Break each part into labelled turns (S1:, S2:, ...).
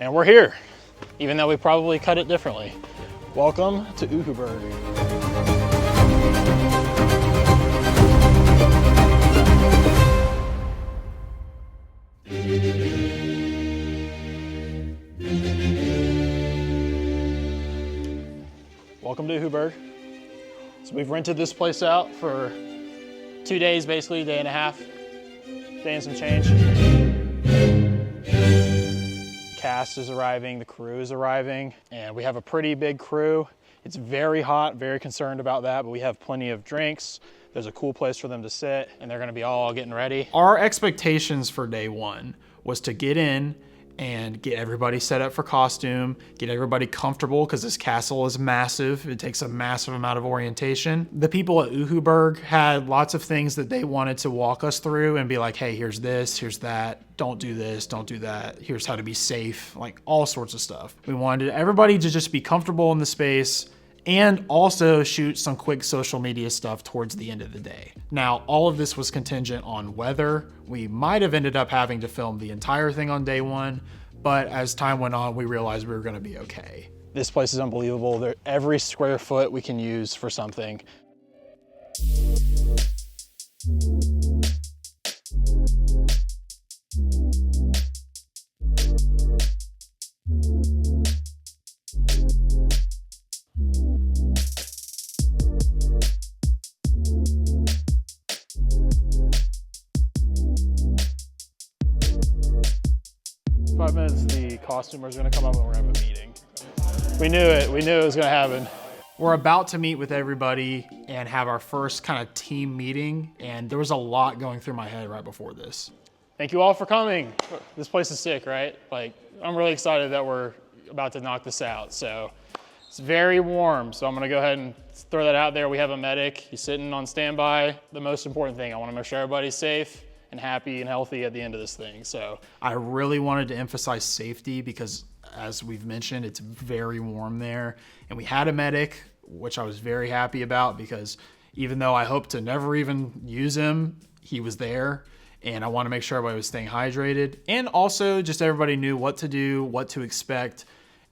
S1: And we're here, even though we probably cut it differently. Welcome to Uhuburg. Welcome to Uhuburg. So we've rented this place out for 2 days, basically, day and a half, day and some change. Cast is arriving, the crew is arriving, and we have a pretty big crew. It's very hot, very concerned about that, but we have plenty of drinks. There's a cool place for them to sit, and they're gonna be all getting ready. Our expectations for day one was to get in and get everybody set up for costume, get everybody comfortable, because this castle is massive. It takes a massive amount of orientation. The people at Uhuburg had lots of things that they wanted to walk us through and be like, hey, here's this, here's that, don't do this, don't do that, here's how to be safe, like all sorts of stuff. We wanted everybody to just be comfortable in the space and also shoot some quick social media stuff towards the end of the day. Now, all of this was contingent on weather. We might have ended up having to film the entire thing on day one, but as time went on, we realized we were gonna be okay. This place is unbelievable. Every square foot we can use for something. 5 minutes, the costumer's gonna come up and we're gonna have a meeting. We knew it was gonna happen. We're about to meet with everybody and have our first kind of team meeting, and there was a lot going through my head right before this. Thank you all for coming. This place is sick, right? Like, I'm really excited that we're about to knock this out. So it's very warm, so I'm gonna go ahead and throw that out there. We have a medic, he's sitting on standby. The most important thing, I wanna make sure everybody's safe and happy and healthy at the end of this thing. So I really wanted to emphasize safety because, as we've mentioned, it's very warm there. And we had a medic, which I was very happy about, because even though I hope to never even use him, he was there. And I want to make sure everybody was staying hydrated. And also just everybody knew what to do, what to expect,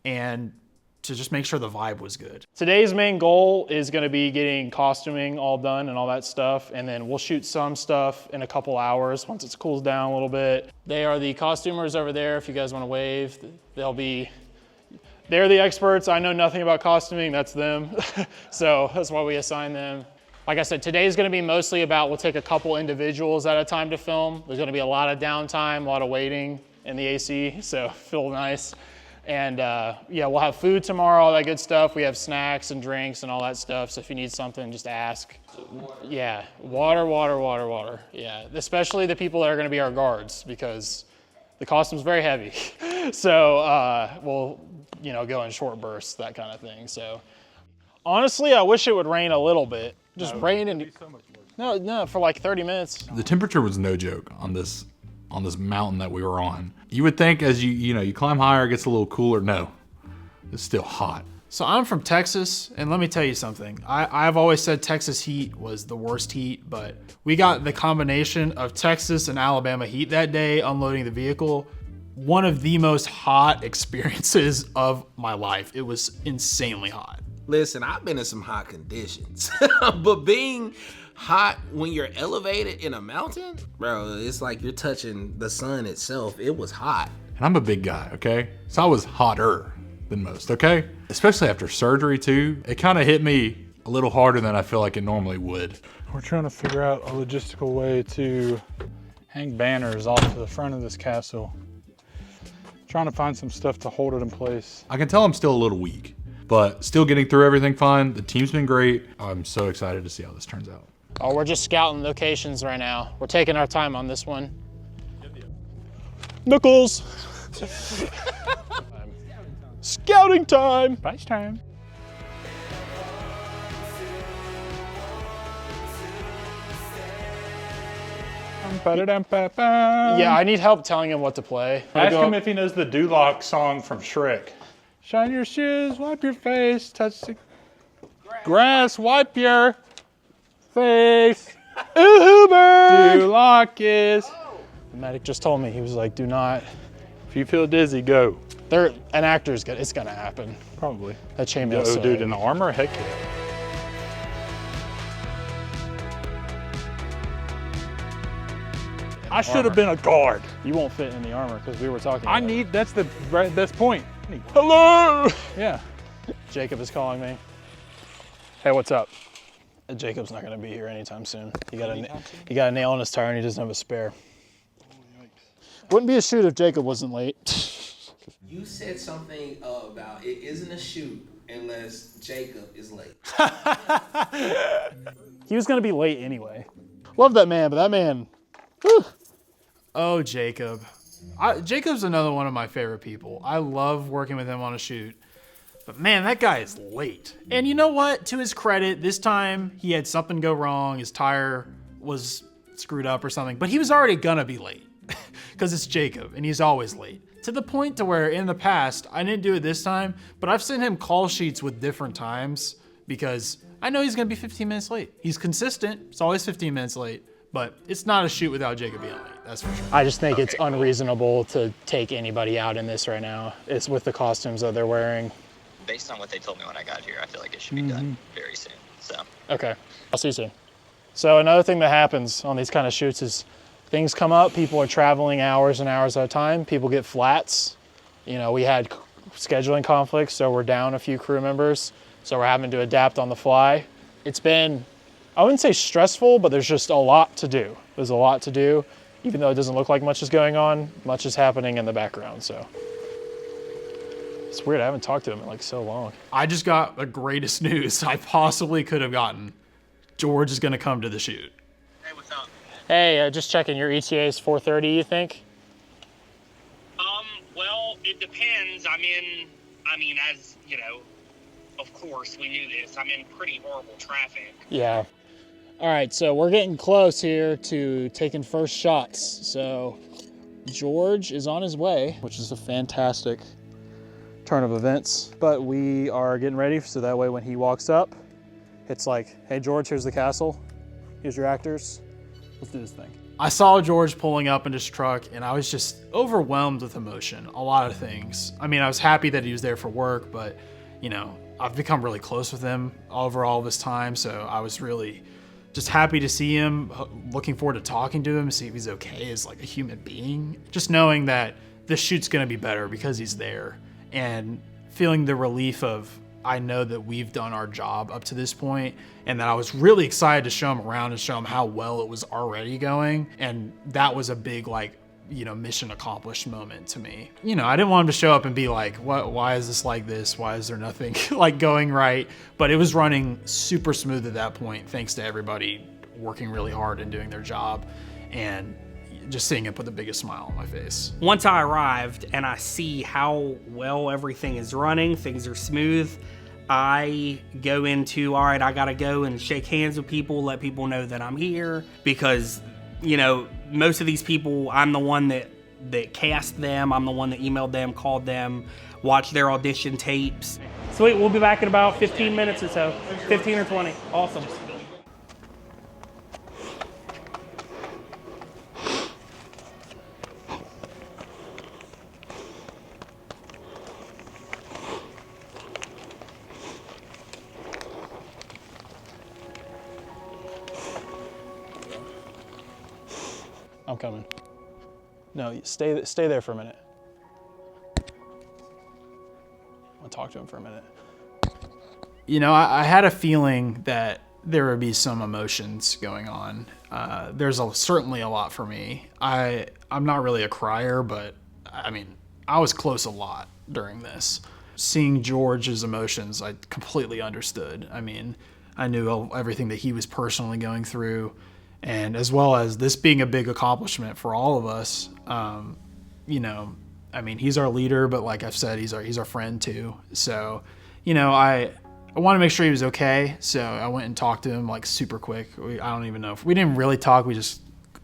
S1: and to just make sure the vibe was good. Today's main goal is gonna be getting costuming all done and all that stuff, and then we'll shoot some stuff in a couple hours once it cools down a little bit. They are the costumers over there, if you guys wanna wave. They're the experts. I know nothing about costuming, that's them. So that's why we assign them. Like I said, today's gonna be mostly about, we'll take a couple individuals at a time to film. There's gonna be a lot of downtime, a lot of waiting in the AC, so feel nice. And yeah, we'll have food tomorrow, all that good stuff. We have snacks and drinks and all that stuff. So if you need something, just ask. Yeah, water. Yeah, especially the people that are gonna be our guards, because the costume's very heavy. So we'll go in short bursts, that kind of thing. So honestly, I wish it would rain a little bit. Just rain and no, for like 30 minutes.
S2: The temperature was no joke on this mountain that we were on. You would think as you climb higher, it gets a little cooler. No, it's still hot.
S1: So I'm from Texas, and let me tell you something. I've always said Texas heat was the worst heat, but we got the combination of Texas and Alabama heat that day unloading the vehicle. One of the most hot experiences of my life. It was insanely hot.
S3: Listen, I've been in some hot conditions, but being hot when you're elevated in a mountain, bro, it's like you're touching the sun itself. It was hot.
S2: And I'm a big guy, okay? So I was hotter than most, okay? Especially after surgery too. It kind of hit me a little harder than I feel like it normally would.
S4: We're trying to figure out a logistical way to hang banners off to the front of this castle. Trying to find some stuff to hold it in place.
S2: I can tell I'm still a little weak, but still getting through everything fine. The team's been great. I'm so excited to see how this turns out.
S1: Oh, we're just scouting locations right now. We're taking our time on this one. Knuckles! Scouting time!
S4: Spice time.
S1: Yeah, I need help telling him what to play.
S4: Ask him if he knows the Duloc song from Shrek. Shine your shoes, wipe your face, touch the grass, wipe your face.
S1: Uhuburg!
S4: Duloc is.
S1: The medic just told me, he was like, do not.
S4: If you feel dizzy, go.
S1: An actor's good. It's gonna happen.
S4: Probably.
S1: That chainmail.
S4: Oh, dude, in the armor? Heck yeah. I should have been a guard.
S1: You won't fit in the armor because we were talking about it.
S4: That's the best point. Hello!
S1: Yeah. Jacob is calling me. Hey, what's up? Jacob's not gonna be here anytime soon. He got a nail in his tire and he doesn't have a spare. Wouldn't be a shoot if Jacob wasn't late.
S3: You said something about it isn't a shoot unless Jacob is late.
S1: He was gonna be late anyway. Love that man, but that man, whew. Oh, Jacob. Jacob's another one of my favorite people. I love working with him on a shoot. But man, that guy is late. And you know what? To his credit, this time he had something go wrong. His tire was screwed up or something. But he was already gonna be late because it's Jacob and he's always late. To the point to where in the past, I didn't do it this time, but I've sent him call sheets with different times because I know he's gonna be 15 minutes late. He's consistent, it's always 15 minutes late, but it's not a shoot without Jacob being late, that's for sure. I just think it's unreasonable to take anybody out in this right now. It's with the costumes that they're wearing.
S5: Based on what they told me when I got here, I feel like it should be done very soon. So
S1: okay, I'll see you soon. So another thing that happens on these kind of shoots is things come up, people are traveling hours and hours at a time, people get flats. You know, we had scheduling conflicts, so we're down a few crew members, so we're having to adapt on the fly. It's been, I wouldn't say stressful, but there's just a lot to do. There's a lot to do, even though it doesn't look like much is going on, much is happening in the background, so. It's weird, I haven't talked to him in like so long. I just got the greatest news I possibly could have gotten. George is gonna come to the shoot.
S6: Hey, what's up?
S1: Hey, just checking, your ETA is 4:30, you think?
S6: Well, it depends. I mean, as, you know, of course we knew this. I'm in pretty horrible traffic.
S1: Yeah. All right, so we're getting close here to taking first shots. So George is on his way, which is a fantastic turn of events. But we are getting ready so that way when he walks up, it's like, hey George, here's the castle. Here's your actors. Let's do this thing. I saw George pulling up in his truck and I was just overwhelmed with emotion. A lot of things. I mean, I was happy that he was there for work, but you know, I've become really close with him over all this time. So I was really just happy to see him, looking forward to talking to him, see if he's okay as like a human being. Just knowing that this shoot's gonna be better because he's there and feeling the relief of, I know that we've done our job up to this point and that I was really excited to show him around and show him how well it was already going. And that was a big, like, you know, mission accomplished moment to me. You know, I didn't want him to show up and be like, what, why is this like this? Why is there nothing like going right? But it was running super smooth at that point, thanks to everybody working really hard and doing their job and just seeing it put the biggest smile on my face.
S7: Once I arrived and I see how well everything is running, things are smooth, I go into, all right, I gotta go and shake hands with people, let people know that I'm here, because, you know, most of these people, I'm the one that cast them, I'm the one that emailed them, called them, watched their audition tapes. Sweet, we'll be back in about 15 minutes or so, 15 or 20, awesome.
S1: I'm coming. No, stay there for a minute. I'll talk to him for a minute. You know, I had a feeling that there would be some emotions going on. There's certainly a lot for me. I'm not really a crier, but I mean, I was close a lot during this. Seeing George's emotions, I completely understood. I mean, I knew everything that he was personally going through. And as well as this being a big accomplishment for all of us, you know, I mean, he's our leader, but like I've said, he's our friend too. So, you know, I want to make sure he was okay. So I went and talked to him like super quick. I don't even know if we didn't really talk. We just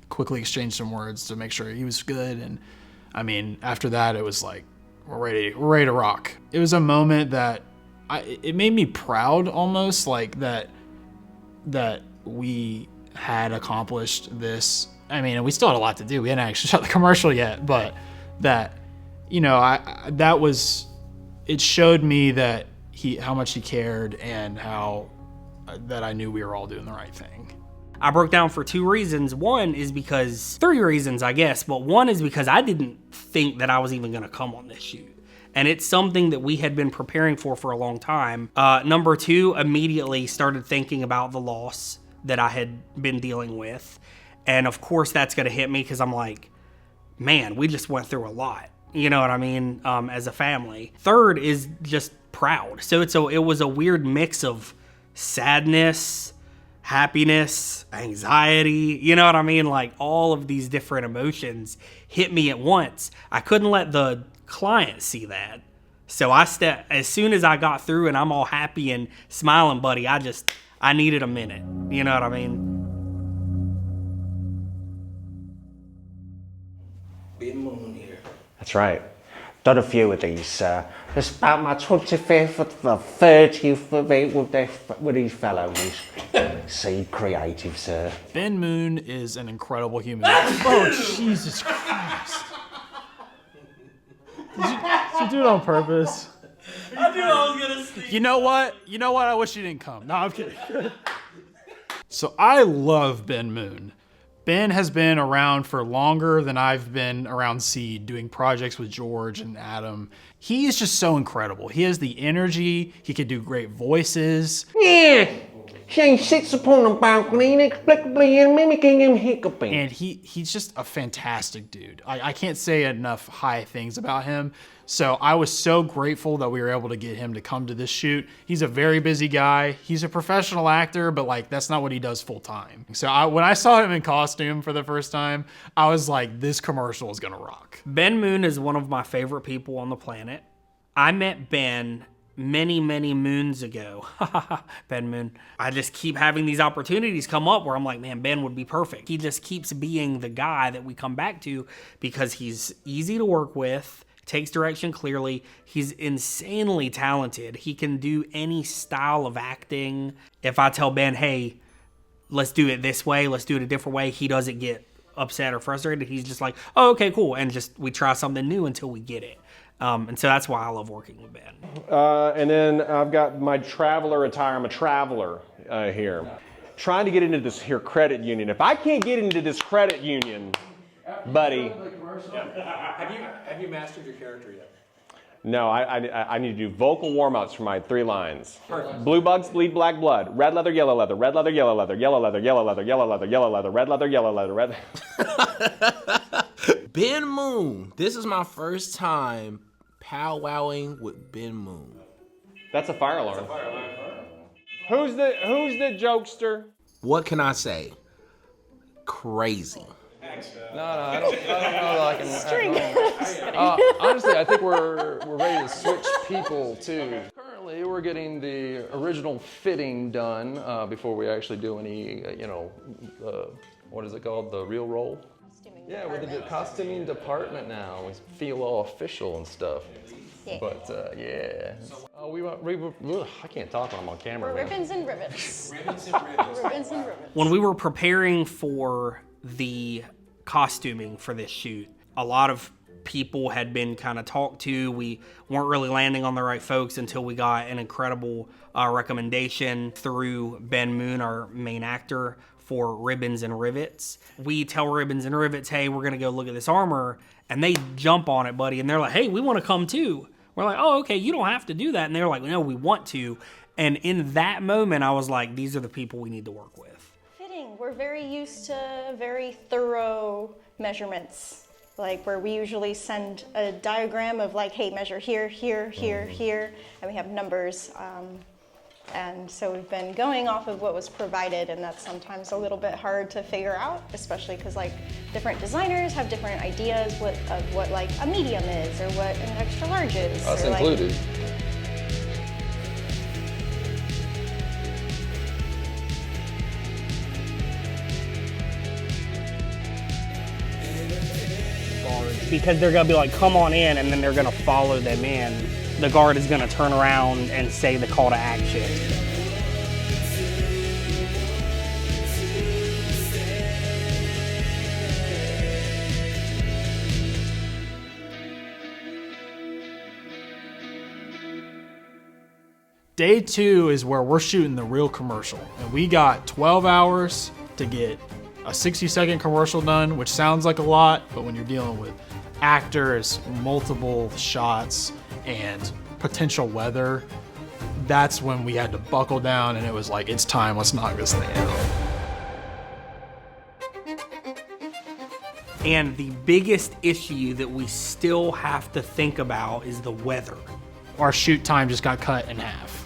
S1: quickly exchanged some words to make sure he was good. And I mean, after that, it was like, we're ready to rock. It was a moment that it made me proud almost, like that we had accomplished this. I mean, we still had a lot to do. We hadn't actually shot the commercial yet, but that, you know, it showed me that how much he cared and how that I knew we were all doing the right thing.
S7: I broke down for 2 reasons. 3 reasons, I guess, but one is because I didn't think that I was even gonna come on this shoot. And it's something that we had been preparing for a long time. Number 2, immediately started thinking about the loss that I had been dealing with. And of course that's gonna hit me because I'm like, man, we just went through a lot. You know what I mean? As a family. Third is just proud. So it was a weird mix of sadness, happiness, anxiety, you know what I mean? Like all of these different emotions hit me at once. I couldn't let the client see that. So as soon as I got through and I'm all happy and smiling, buddy, I needed a minute. You know what I mean?
S3: Big moon here.
S8: That's right. Done a few of these. It's about my 25th or 30th with these fellows. See, creative, sir.
S1: Ben Moon is an incredible human. Oh, Jesus Christ. Did you do it on purpose?
S7: I knew I was gonna sneak.
S1: You know what? I wish you didn't come. No, I'm kidding. So I love Ben Moon. Ben has been around for longer than I've been around Seed, doing projects with George and Adam. He is just so incredible. He has the energy. He can do great voices.
S8: Yeah. She sits upon a balcony inexplicably and mimicking him hiccuping.
S1: And he's just a fantastic dude. I can't say enough high things about him. So I was so grateful that we were able to get him to come to this shoot. He's a very busy guy. He's a professional actor, but like that's not what he does full time. So when I saw him in costume for the first time, I was like, this commercial is gonna rock.
S7: Ben Moon is one of my favorite people on the planet. I met Ben many moons ago. Ben Moon. I just keep having these opportunities come up where I'm like, man, Ben would be perfect. He just keeps being the guy that we come back to because he's easy to work with, takes direction clearly. He's insanely talented. He can do any style of acting. If I tell Ben, hey, let's do it this way, let's do it a different way, he doesn't get upset or frustrated. He's just like, oh, okay, cool. And just we try something new until we get it. And so that's why I love working with Ben.
S9: And then I've got my traveler attire. I'm a traveler here. Trying to get into this here credit union. If I can't get into this credit union, buddy.
S2: Have you mastered your character yet?
S9: No, I need to do vocal warm-ups for my 3 lines. Perfect. Blue bugs bleed black blood. Red leather, yellow leather. Red leather, yellow leather. Yellow leather, yellow leather. Yellow leather, yellow leather. Red leather, yellow leather. Red.
S3: Ben Moon. This is my first time powwowing with Ben Moon.
S9: That's a fire alarm. Who's the jokester?
S3: What can I say? Crazy.
S10: No, I don't know that I can. Honestly, I think we're ready to switch people too. Currently, we're getting the original fitting done before we actually do any, what is it called? The real roll? Yeah, with the costuming department now. We feel all official and stuff. Yeah. But yeah. I can't talk when I'm on camera.
S11: Ribbons and rivets. Ribbons and rivets.
S7: When we were preparing for the costuming for this shoot, a lot of people had been kind of talked to. We weren't really landing on the right folks until we got an incredible recommendation through Ben Moon, our main actor, for Ribbons and Rivets. We tell Ribbons and Rivets, hey, we're gonna go look at this armor, and they jump on it, buddy, and they're like, hey, we wanna come too. We're like, oh, okay, you don't have to do that. And they're like, no, we want to. And in that moment, I was like, these are the people we need to work with.
S11: Fitting, we're very used to very thorough measurements, like where we usually send a diagram of like, hey, measure here, here, here, here, and we have numbers. And so we've been going off of what was provided, and that's sometimes a little bit hard to figure out, especially because like different designers have different ideas of what like a medium is or what an extra large is.
S10: Us
S11: or,
S10: included.
S7: Because they're gonna be like, come on in, and then they're gonna follow them in. The guard is gonna turn around and say the call to action.
S1: Day 2 is where we're shooting the real commercial. And we got 12 hours to get a 60-second commercial done, which sounds like a lot, but when you're dealing with actors, multiple shots, and potential weather, that's when we had to buckle down and it was like, it's time, let's knock this thing out.
S7: And the biggest issue that we still have to think about is the weather.
S1: Our shoot time just got cut in half.